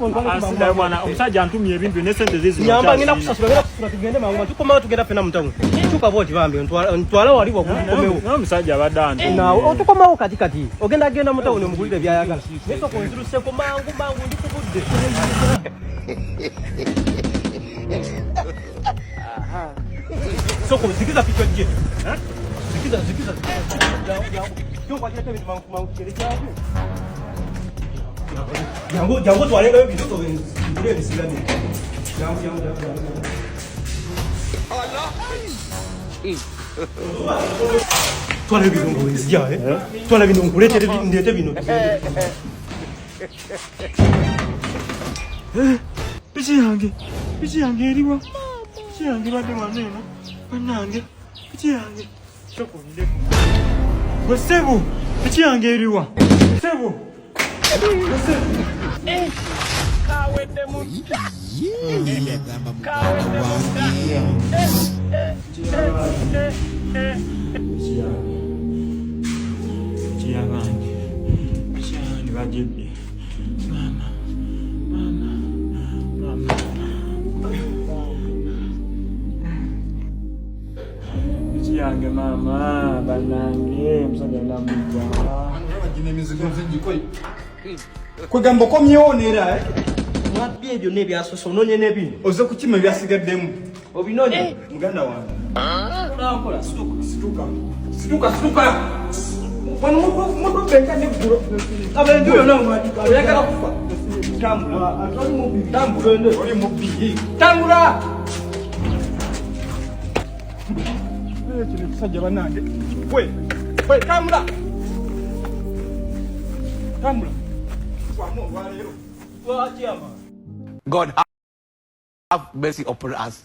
asida bwana omusajja antumye ebintu ne sente zizi nyamba ngina kusasula tugende mangu tukoma tugenda pena mutamu tukavoti bambi ntwala wali wakukomewo no musajja abadde na otukomawo kati ogenda genda mutamu ne mugulire byayagala neso konziruse ko mangu ndikubudde soko zikiza kichwa je zikiza kwa kitu mangu kile chapo Jango twale gayo bintu ngire bisigani. Jango. Allah. Twale bintu ngizija Twale bintu ngulete ndete bintu. Pichi yange eriwa. Pichi yange bade maneno. Banange. Pichi yange. Choko ndeko. Wesebu. Pichi yange eriwa. Wesebu. Mama, banange, msonga na mjaa. Jine mizigo nzinji koi. Kwegamba komyonera Mwabye byo ne byasoso nonye ne bino. oze kukima byasigaddemu Obinonye. muganda wange Nkola situka wano mudu benka ne guro abendu yo nangu oyagala kufa. Tambula. Tambula. oli mubbi Tambula. kino kisajja banange We tambula. kwamu olwaleero Wachiyama. God have mercy upon us.